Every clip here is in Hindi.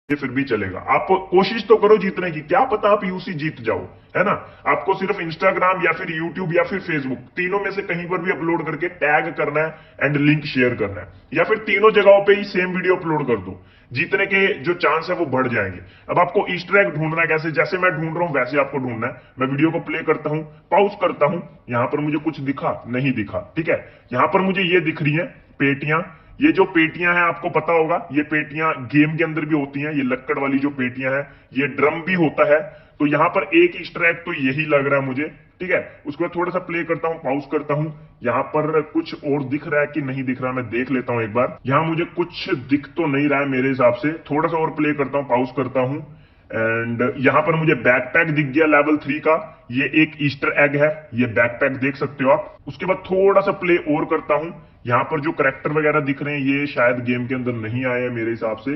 ये फिर भी चलेगा। आप कोशिश तो करो जीतने की, क्या पता आप यूसी जीत जाओ, है ना। आपको सिर्फ इंस्टाग्राम या फिर यूट्यूब या फिर फेसबुक, तीनों में से कहीं पर भी अपलोड करके टैग करना है एंड लिंक शेयर करना है, या फिर तीनों जगहों पे ही सेम वीडियो अपलोड कर दो। जीतने के जो चांस है वो बढ़ जाएंगे। अब आपको ईस्टर एग ढूंढना है कैसे, जैसे मैं ढूंढ रहा हूं वैसे आपको ढूंढना है। मैं वीडियो को प्ले करता हूं, पॉज करता हूं, यहां पर मुझे कुछ दिखा नहीं दिखा, ठीक है। यहां पर मुझे ये दिख रही है पेटियां। ये जो पेटियां हैं आपको पता होगा, ये पेटियां गेम के अंदर भी होती हैं। ये लक्कड़ वाली जो पेटियां हैं, ये ड्रम भी होता है। तो यहां पर एक ईस्टर एग तो यही लग रहा है मुझे, ठीक है। उसके बाद थोड़ा सा प्ले करता हूं, पॉज करता हूं, यहां पर कुछ और दिख रहा है कि नहीं दिख रहा, मैं देख लेता हूं एक बार। यहां मुझे कुछ दिख तो नहीं रहा है मेरे हिसाब से। थोड़ा सा और प्ले करता हूं, पॉज करता हूं, एंड यहां पर मुझे बैकपैक दिख गया लेवल 3 का। ये एक ईस्टर एग है, ये बैकपैक देख सकते हो आप। उसके बाद थोड़ा सा प्ले और करता हूं। यहां पर जो करेक्टर वगैरह दिख रहे हैं ये शायद गेम के अंदर नहीं आए हैं मेरे हिसाब से,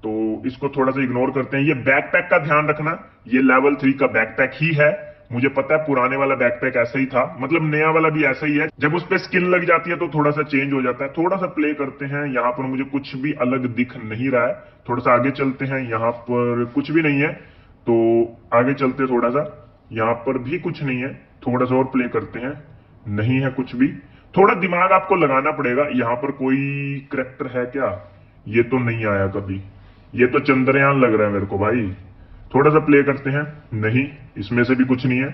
तो इसको थोड़ा सा इग्नोर करते हैं। ये बैकपैक का ध्यान रखना, ये लेवल 3 का बैकपैक ही है। मुझे पता है पुराने वाला बैकपैक ऐसा ही था, मतलब नया वाला भी ऐसा ही है। जब उस पर स्किन लग जाती है तो थोड़ा सा चेंज हो जाता है। थोड़ा सा प्ले करते हैं, यहां पर मुझे कुछ भी अलग दिख नहीं रहा है। थोड़ा सा आगे चलते हैं, यहां पर कुछ भी नहीं है, तो आगे चलते थोड़ा सा। यहां पर भी कुछ नहीं है, थोड़ा सा और प्ले करते हैं, नहीं है कुछ भी। थोड़ा दिमाग आपको लगाना पड़ेगा। यहां पर कोई करेक्टर है क्या, ये तो नहीं आया कभी। ये तो चंद्रयान लग रहा है मेरे को भाई। थोड़ा सा प्ले करते हैं, नहीं, इसमें से भी कुछ नहीं है।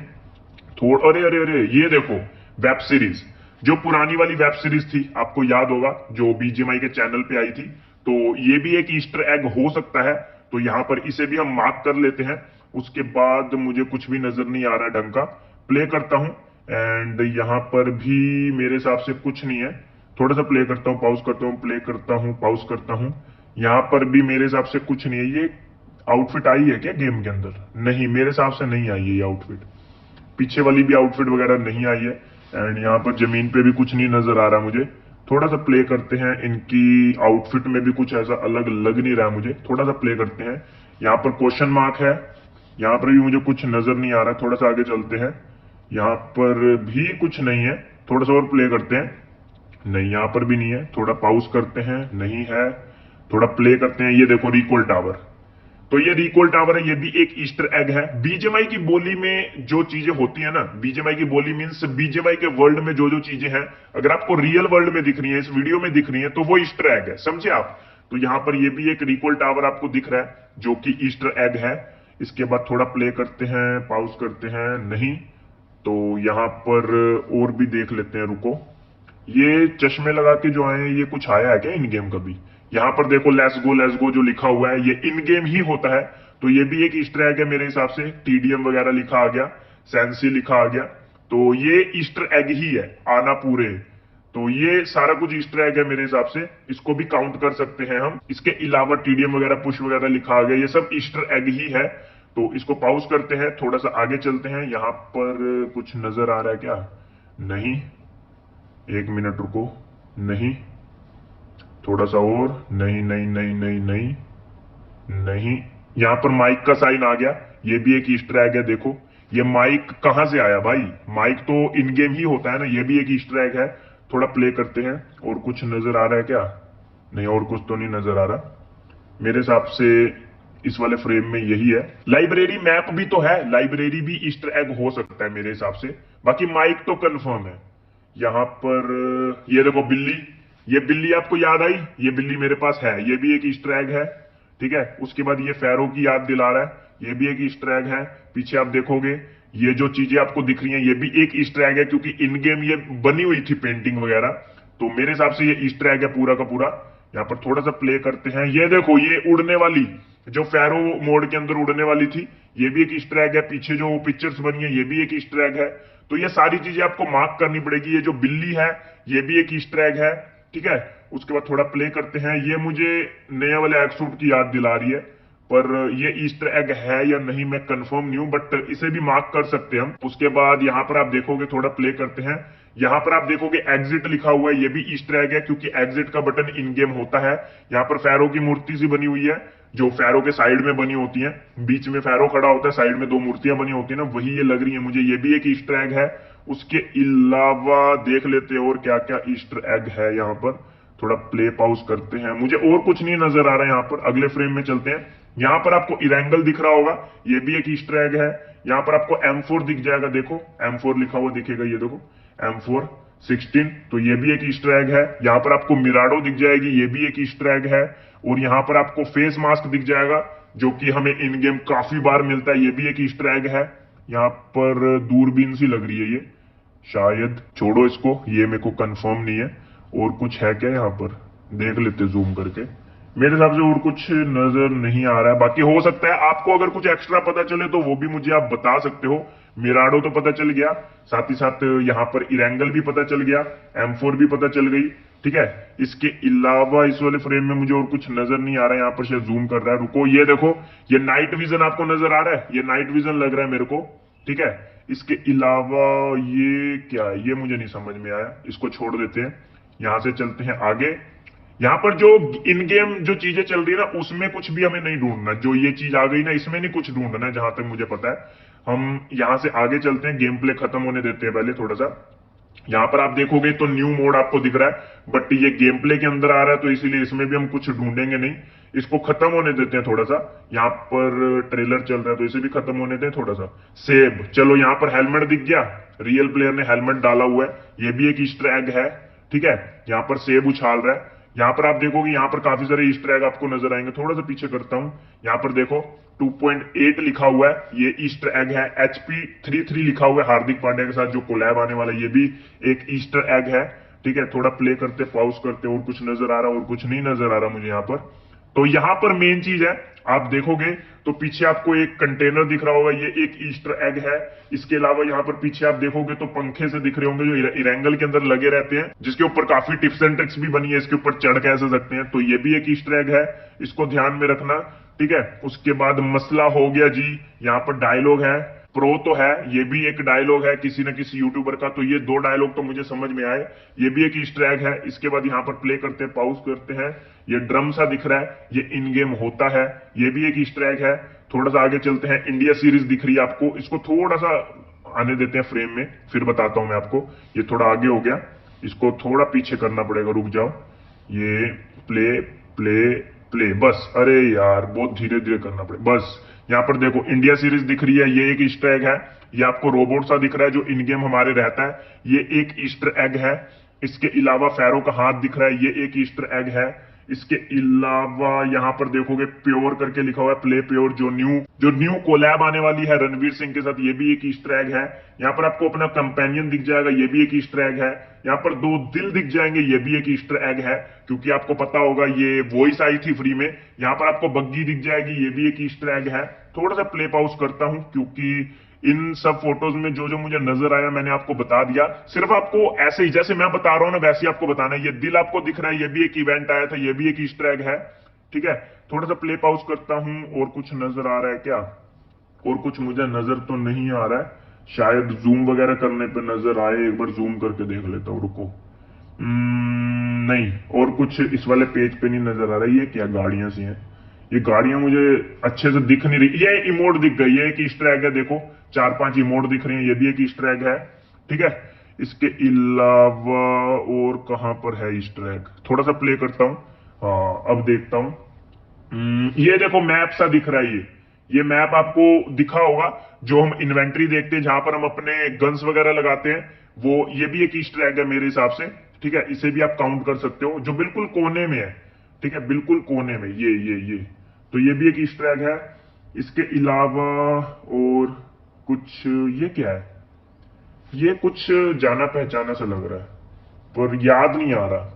थोड़ा, अरे अरे अरे, ये देखो वेब सीरीज, जो पुरानी वाली वेब सीरीज थी, आपको याद होगा, जो बीजीएमआई के चैनल पे आई थी। तो ये भी एक ईस्टर एग हो सकता है, तो यहां पर इसे भी हम मार्क कर लेते हैं। उसके बाद मुझे कुछ भी नजर नहीं आ रहा ढंग का। प्ले करता हूं, एंड यहां पर भी मेरे हिसाब से कुछ नहीं है। थोड़ा सा प्ले करता हूं, पॉज करता हूं, प्ले करता हूं, पॉज करता हूं, यहां पर भी मेरे हिसाब से कुछ नहीं है। ये आउटफिट आई है क्या गेम के अंदर, नहीं, मेरे हिसाब से नहीं आई है ये आउटफिट। पीछे वाली भी आउटफिट वगैरह नहीं आई है, एंड यहाँ पर जमीन पे भी कुछ नहीं नजर आ रहा मुझे। थोड़ा सा प्ले करते हैं, इनकी आउटफिट में भी कुछ ऐसा अलग लग नहीं रहा मुझे। थोड़ा सा प्ले करते हैं, यहाँ पर क्वेश्चन मार्क है, यहाँ पर भी मुझे कुछ नजर नहीं आ रहा। थोड़ा सा आगे चलते हैं, यहाँ पर भी कुछ नहीं है। थोड़ा सा और प्ले करते हैं, नहीं, यहाँ पर भी नहीं है। थोड़ा पॉज करते हैं, नहीं है। थोड़ा प्ले करते हैं, ये देखो रिकॉल टावर। तो ये रिकॉल टावर है, ये भी एक ईस्टर एग है। बीजेएमआई की बोली में जो चीजें होती है ना, बीजेएमआई की बोली मींस बीजेएमआई के वर्ल्ड में जो जो चीजें हैं, अगर आपको रियल वर्ल्ड में दिख रही है, इस वीडियो में दिख रही है, तो वो ईस्टर एग है, समझे आप। तो यहां पर ये भी एक रिकॉल टावर आपको दिख रहा है, जो कि ईस्टर एग है। इसके बाद थोड़ा प्ले करते हैं, पॉज करते हैं, नहीं। तो यहां पर और भी देख लेते हैं, रुको। ये चश्मे लगा के जो आए हैं, ये कुछ आया है क्या इन गेम कभी। यहां पर देखो लेट्स गो जो लिखा हुआ है, ये इन गेम ही होता है। तो ये भी एक ईस्टर एग है मेरे हिसाब से। टीडीएम वगैरह लिखा आ गया, सेंसी लिखा आ गया, तो ये ईस्टर एग ही है, आना पूरे। तो ये सारा कुछ ईस्टर एग है मेरे हिसाब से, इसको भी काउंट कर सकते हैं हम। इसके अलावा टीडीएम वगैरह, पुश वगैरह लिखा आ गया, ये सब ईस्टर एग ही है। तो इसको पॉज करते हैं, थोड़ा सा आगे चलते हैं। यहां पर कुछ नजर आ रहा है क्या, नहीं, एक मिनट रुको, नहीं, थोड़ा सा और, नहीं नहीं नहीं नहीं नहीं नहीं। यहां पर माइक का साइन आ गया, ये भी एक ईस्टर एग है। देखो ये माइक कहां से आया भाई, माइक तो इन गेम ही होता है ना, ये भी एक ईस्टर एग है। थोड़ा प्ले करते हैं, और कुछ नजर आ रहा है क्या, नहीं, और कुछ तो नहीं नजर आ रहा मेरे हिसाब से। इस वाले फ्रेम में यही है। लाइब्रेरी मैप भी तो है, लाइब्रेरी भी ईस्टर एग हो सकता है मेरे हिसाब से। बाकी माइक तो कंफर्म है। यहां पर ये देखो बिल्ली, ये बिल्ली आपको याद आई, ये बिल्ली मेरे पास है, ये भी एक ईस्टर एग है, ठीक है। उसके बाद ये फैरो की याद दिला रहा है, ये भी एक ईस्टर एग है। पीछे आप देखोगे ये जो चीजें आपको दिख रही हैं, ये भी एक ईस्टर एग है, क्योंकि इन गेम ये बनी हुई थी पेंटिंग वगैरह। तो मेरे हिसाब से ये ईस्टर एग है पूरा का पूरा। यहाँ पर थोड़ा सा प्ले करते हैं, ये देखो ये उड़ने वाली, जो फैरो मोड के अंदर उड़ने वाली थी, ये भी एक ईस्टर एग है। पीछे जो पिक्चर्स बनी है, ये भी एक ईस्टर एग है। तो ये सारी चीजें आपको मार्क करनी पड़ेगी। ये जो बिल्ली है, ये भी एक ईस्टर एग है, ठीक है। उसके बाद थोड़ा प्ले करते हैं, ये मुझे नया वाले एग सूट की याद दिला रही है, पर ये ईस्टर एग है या नहीं मैं कंफर्म नहीं हूं, बट इसे भी मार्क कर सकते हैं हम। उसके बाद यहां पर आप देखोगे, थोड़ा प्ले करते हैं, यहां पर आप देखोगे एग्जिट लिखा हुआ है, ये भी ईस्टर एग है, क्योंकि एग्जिट का बटन इन गेम होता है। यहाँ पर फैरो की मूर्ति सी बनी हुई है, जो फैरो के साइड में बनी होती है, बीच में फैरो खड़ा होता है, साइड में दो मूर्तियां बनी होती है ना, वही ये लग रही है मुझे, ये भी एक ईस्टर एग है। उसके अलावा देख लेते हैं और क्या क्या ईस्टर एग है यहाँ पर। थोड़ा प्ले पॉज करते हैं, मुझे और कुछ नहीं नजर आ रहा है यहाँ पर। अगले फ्रेम में चलते हैं, यहाँ पर आपको इरेंगल दिख रहा होगा, ये भी एक ईस्टर एग है। यहाँ पर आपको M4 दिख जाएगा, देखो M4 लिखा हुआ दिखेगा, ये देखो M4 16, तो ये भी एक ईस्टर एग है। यहाँ पर आपको मिराडो दिख जाएगी, ये भी एक ईस्टर एग है। और यहाँ पर आपको फेस मास्क दिख जाएगा, जो कि हमें इन गेम काफी बार मिलता है, ये भी एक ईस्टर एग है। यहाँ पर दूरबीन सी लग रही है ये, शायद, छोड़ो इसको, ये मेरे को कंफर्म नहीं है। और कुछ है क्या यहाँ पर, देख लेते जूम करके। मेरे हिसाब से और कुछ नजर नहीं आ रहा है, बाकी हो सकता है आपको अगर कुछ एक्स्ट्रा पता चले तो वो भी मुझे आप बता सकते हो। मिराडो तो पता चल गया, साथ ही साथ यहाँ पर इरेंगल भी पता चल गया, M4 भी पता चल गई, ठीक है। इसके अलावा इस वाले फ्रेम में मुझे और कुछ नजर नहीं आ रहा है। यहाँ पर शायद जूम कर रहा है, रुको, ये देखो, ये नाइट विजन आपको नजर आ रहा है, ये नाइट विजन लग रहा है मेरे को, ठीक है। इसके अलावा ये क्या है, ये मुझे नहीं समझ में आया, इसको छोड़ देते हैं। यहां से चलते हैं आगे। यहाँ पर जो इन गेम जो चीजें चल रही है ना, उसमें कुछ भी हमें नहीं ढूंढना, जो ये चीज आ गई ना, इसमें नहीं कुछ ढूंढना है, जहां तक मुझे पता है। हम यहां से आगे चलते हैं, गेम प्ले खत्म होने देते हैं पहले थोड़ा सा। यहाँ पर आप देखोगे तो न्यू मोड आपको दिख रहा है, बट ये गेम प्ले के अंदर आ रहा है, तो इसीलिए इसमें भी हम कुछ ढूंढेंगे नहीं। इसको खत्म होने देते हैं थोड़ा सा। यहाँ पर ट्रेलर चल रहा है, तो इसे भी खत्म होने दें थोड़ा सा। सेब, चलो, यहाँ पर हेलमेट दिख गया, रियल प्लेयर ने हेलमेट डाला हुआ है, ये भी एक ईस्टर एग है, ठीक है। यहाँ पर सेब उछाल रहा है। यहाँ पर आप देखोगे, यहाँ पर काफी सारे ईस्टर एग आपको नजर आएंगे। थोड़ा सा पीछे करता हूं, यहाँ पर देखो 2.8 लिखा हुआ है, ये ईस्टर एग है। HP33 लिखा हुआ है, हार्दिक पांड्या के साथ जो कोलैब आने वाला है, ये भी एक ईस्टर एग है, ठीक है। थोड़ा प्ले करते, पॉज करते, और कुछ नजर आ रहा और कुछ नहीं नजर आ रहा मुझे यहाँ पर। तो यहाँ पर मेन चीज है, आप देखोगे तो पीछे आपको एक कंटेनर दिख रहा होगा, ये एक ईस्टर एग है। इसके अलावा यहाँ पर पीछे आप देखोगे तो पंखे से दिख रहे होंगे, जो इरेंगल के अंदर लगे रहते हैं, जिसके ऊपर काफी टिप्स एंड ट्रिक्स भी बनी है, इसके ऊपर चढ़ कैसे सकते हैं, तो ये भी एक ईस्टर एग है, इसको ध्यान में रखना, ठीक है। उसके बाद मसला हो गया जी, यहाँ पर डायलॉग है, प्रो तो है, ये भी एक डायलॉग है किसी न किसी यूट्यूबर का, तो ये 2 डायलॉग तो मुझे समझ में आए, ये भी एक ईस्टर एग है। इसके बाद यहाँ पर प्ले करते हैं, पॉज करते हैं, ये ड्रम सा दिख रहा है, ये इन गेम होता है, ये भी एक ईस्टर एग है। थोड़ा सा आगे चलते हैं, इंडिया सीरीज दिख रही है आपको, इसको थोड़ा सा आने देते हैं फ्रेम में, फिर बताता हूं मैं आपको। ये थोड़ा आगे हो गया, इसको थोड़ा पीछे करना पड़ेगा, रुक जाओ। ये प्ले प्ले प्ले, बस, अरे यार बहुत धीरे धीरे करना पड़ेगा, बस। यहाँ पर देखो इंडिया सीरीज दिख रही है, ये एक ईस्टर एग है। ये आपको रोबोट सा दिख रहा है जो इन गेम हमारे रहता है, ये एक ईस्टर एग है। इसके अलावा फैरो का हाथ दिख रहा है, ये एक ईस्टर एग है। इसके अलावा यहाँ पर देखोगे प्योर करके लिखा हुआ है, प्ले प्योर, जो न्यू कोलैब आने वाली है रणवीर सिंह के साथ, ये भी एक ईस्टर एग है। यहाँ पर आपको अपना कंपेनियन दिख जाएगा, ये भी एक ईस्टर एग है। यहाँ पर 2 दिल दिख जाएंगे, ये भी एक ईस्टर एग है, क्योंकि आपको पता होगा ये वॉइस आई थी फ्री में। यहाँ पर आपको बग्गी दिख जाएगी, ये भी एक ईस्टर एग है। थोड़ा सा प्ले पॉज करता हूं, क्योंकि इन सब फोटोज में जो जो मुझे नजर आया मैंने आपको बता दिया। सिर्फ आपको ऐसे ही जैसे मैं बता रहा हूं ना, वैसे ही आपको बताना है। ये दिल आपको दिख रहा है, ये भी एक इवेंट आया था, ये भी एक ईस्टर एग है, ठीक है। थोड़ा सा प्ले पॉज करता हूं, और कुछ नजर आ रहा है क्या? और कुछ मुझे नजर तो नहीं आ रहा है, शायद जूम वगैरह करने पे नजर आए, एक बार जूम करके देख लेता हूं, रुको। नहीं, और कुछ इस वाले पेज पे नहीं नजर आ रहा है। ये क्या गाड़ियां सी हैं, ये गाड़ियां मुझे अच्छे से दिख नहीं रही। ये इमोट दिख गई, ये एक ईस्टर एग है, देखो 4-5 इमोट दिख रही हैं, ये भी एक ईस्टर एग है, ठीक है। इसके अलावा और कहां पर है ईस्टर एग? थोड़ा सा प्ले करता हूं, हाँ अब देखता हूं। ये देखो मैप सा दिख रहा है, ये मैप आपको दिखा होगा, जो हम इन्वेंट्री देखते हैं, जहां पर हम अपने गन्स वगैरह लगाते हैं, वो ये भी एक ईस्टर एग है मेरे हिसाब से, ठीक है। इसे भी आप काउंट कर सकते हो, जो बिल्कुल कोने में है, ठीक है, बिल्कुल कोने में, ये तो ये भी एक ईस्टर एग है। इसके अलावा और कुछ, ये क्या है? ये कुछ जाना पहचाना सा लग रहा है, पर याद नहीं आ रहा।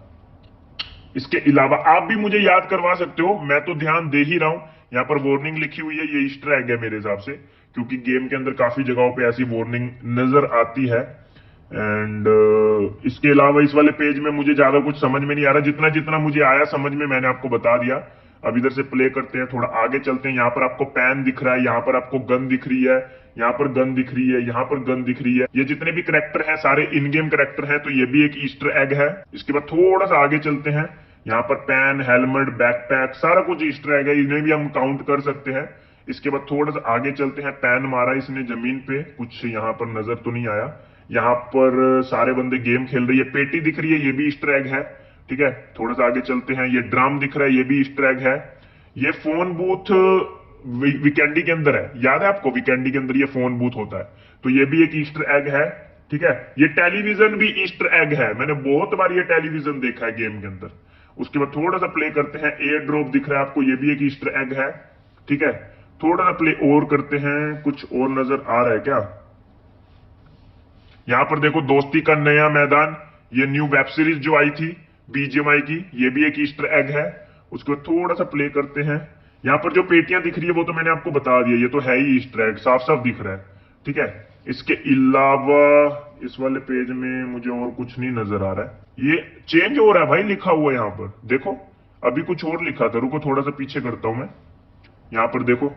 इसके अलावा आप भी मुझे याद करवा सकते हो, मैं तो ध्यान दे ही रहा हूं। यहाँ पर वार्निंग लिखी हुई है, ये ईस्टर एग है मेरे हिसाब से, क्योंकि गेम के अंदर काफी जगहों पे ऐसी वार्निंग नजर आती है। एंड इसके अलावा इस वाले पेज में मुझे ज्यादा कुछ समझ में नहीं आ रहा, जितना जितना मुझे आया समझ में मैंने आपको बता दिया। अब इधर से प्ले करते हैं, थोड़ा आगे चलते हैं। यहाँ पर आपको पैन दिख रहा है, यहाँ पर आपको गन दिख रही है, यहाँ पर गन दिख रही है, यहाँ पर गन दिख रही है। ये जितने भी कैरेक्टर हैं सारे इन गेम कैरेक्टर हैं, तो ये भी एक ईस्टर एग है। इसके बाद थोड़ा सा आगे चलते हैं, यहाँ पर पैन, हेलमेट, बैकपैक, सारा कुछ ईस्टर एग है, इन्हें भी हम काउंट कर सकते हैं। इसके बाद थोड़ा सा आगे चलते हैं, पैन मारा इसने जमीन पे, कुछ यहाँ पर नजर तो नहीं आया। यहाँ पर सारे बंदे गेम खेल रही है, पेटी दिख रही है, ये भी ईस्टर एग है, ठीक है। थोड़ा सा आगे चलते हैं, ये ड्रम दिख रहा है, ये भी ईस्टर एग है। ये फोन बूथ वीकेंडी के अंदर है, याद है आपको? वीकेंडी के अंदर ये फोन बूथ होता है, तो ये भी एक ईस्टर एग है। ठीक है, ये टेलीविजन भी ईस्टर एग है, मैंने बहुत बार ये टेलीविजन देखा है गेम के अंदर। उसके बाद थोड़ा सा प्ले करते हैं, एयर ड्रॉप दिख रहा है आपको, ये भी एक ईस्टर एग है। ठीक है, थोड़ा सा प्ले और करते हैं, कुछ और नजर आ रहा है क्या? यहां पर देखो, दोस्ती का नया मैदान, ये न्यू वेब सीरीज जो आई थी बीजीएमआई की, ये भी एक ईस्टर एग है। उसको थोड़ा सा प्ले करते हैं। यहां पर जो पेटियां दिख रही है वो तो मैंने आपको बता दिया, ये तो है ही ईस्टर एग, साफ साफ दिख रहा है। ठीक है, इसके अलावा इस वाले पेज में मुझे और कुछ नहीं नजर आ रहा है। ये चेंज हो रहा है भाई, लिखा हुआ है यहां पर देखो, अभी कुछ और लिखा था, रुको थोड़ा सा पीछे करता हूं मैं। यहां पर देखो,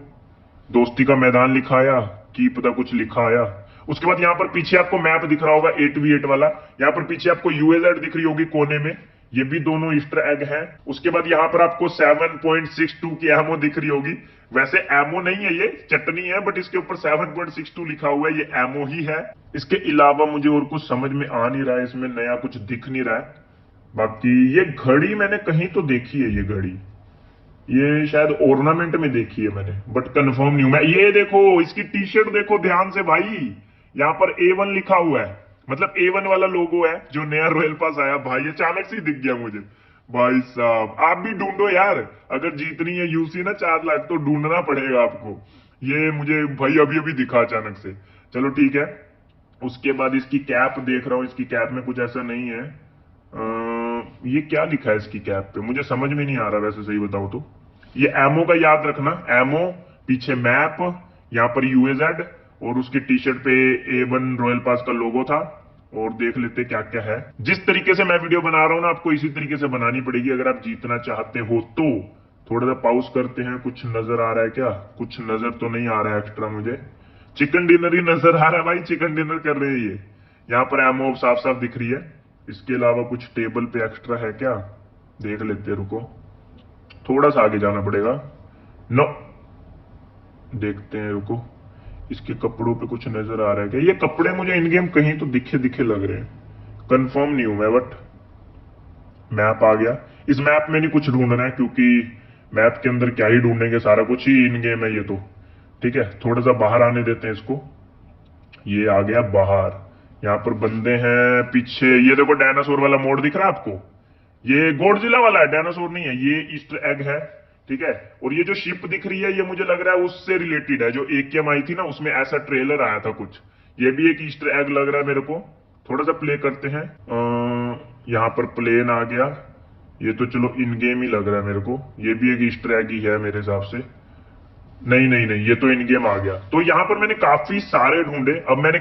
दोस्ती का मैदान लिखा आया, की पता कुछ लिखा आया। उसके बाद यहां पर पीछे आपको मैप दिख रहा होगा 8v8 वाला, यहां पर पीछे आपको यूएजेड दिख रही होगी कोने में, ये भी दोनों ईस्टर एग हैं। उसके बाद यहां पर आपको 7.62 की एमओ दिख रही होगी, वैसे एमओ नहीं है, ये चटनी है, बट इसके ऊपर 7.62 लिखा हुआ है, ये एमओ ही है। इसके अलावा मुझे और कुछ समझ में आ नहीं रहा है, इसमें नया कुछ दिख नहीं रहा है। बाकी ये घड़ी मैंने कहीं तो देखी है, ये घड़ी ये शायद ऑर्नामेंट में देखी है मैंने, बट कंफर्म नहीं हूं मैं। ये देखो, इसकी टी शर्ट देखो ध्यान से भाई, यहाँ पर A1 लिखा हुआ है, मतलब A1 वाला लोगो है जो नया रॉयल पास आया भाई, अचानक से ही दिख गया मुझे। भाई साहब आप भी ढूंढो यार, अगर जीतनी है यूसी ना 4 लाख तो ढूंढना पड़ेगा आपको। ये मुझे भाई अभी अभी दिखा अचानक से। चलो ठीक है, उसके बाद इसकी कैप देख रहा हूं, इसकी कैप में कुछ ऐसा नहीं है। ये क्या लिखा है इसकी कैप पे, मुझे समझ में नहीं आ रहा वैसे, सही बताऊं तो। ये एमओ का याद रखना, एमओ, पीछे मैप, यहाँ पर यूएजेड, और उसकी टी शर्ट पे A1 रॉयल पास का लोगो था। और देख लेते क्या क्या है। जिस तरीके से मैं वीडियो बना रहा हूं ना, आपको इसी तरीके से बनानी पड़ेगी अगर आप जीतना चाहते हो तो। थोड़ा सा पॉज करते हैं, कुछ नजर आ रहा है क्या? कुछ नजर तो नहीं आ रहा है एक्स्ट्रा मुझे, चिकन डिनर ही नजर आ रहा है भाई, चिकन डिनर कर रहे हैं ये। यहाँ पर एमओ साफ साफ दिख रही है। इसके अलावा कुछ टेबल पे एक्स्ट्रा है क्या, देख लेते हैं, रुको थोड़ा सा आगे जाना पड़ेगा। नो, देखते हैं, रुको, इसके कपड़ों पे कुछ नजर आ रहा है क्या? ये कपड़े मुझे इन गेम कहीं तो दिखे दिखे लग रहे हैं, कंफर्म नहीं हूं मैं, बट मैप आ गया। इस मैप में नहीं कुछ ढूंढना है, क्योंकि मैप के अंदर क्या ही ढूंढेंगे, सारा कुछ ही इन गेम है ये तो। ठीक है, थोड़ा सा बाहर आने देते हैं इसको। ये आ गया बाहर, यहाँ पर बंदे हैं पीछे। ये देखो डायनासोर वाला मोड दिख रहा है आपको, ये गॉडजिला वाला है, डायनासोर नहीं है, ये ईस्टर एग है। ठीक है, और ये जो शिप दिख रही है ये मुझे लग रहा है उससे रिलेटेड है, जो AKM आई थी ना उसमें ऐसा ट्रेलर आया था कुछ, ये भी एक ईस्टर एग लग रहा है मेरे को। थोड़ा सा प्ले करते हैं। यहाँ पर प्लेन आ गया, ये तो चलो इन गेम ही लग रहा है मेरे को, ये भी एक ईस्टर एग ही है मेरे हिसाब से। नहीं नहीं नहीं, ये तो इन गेम आ गया। तो यहाँ पर मैंने काफी सारे ढूंढे, अब मैंने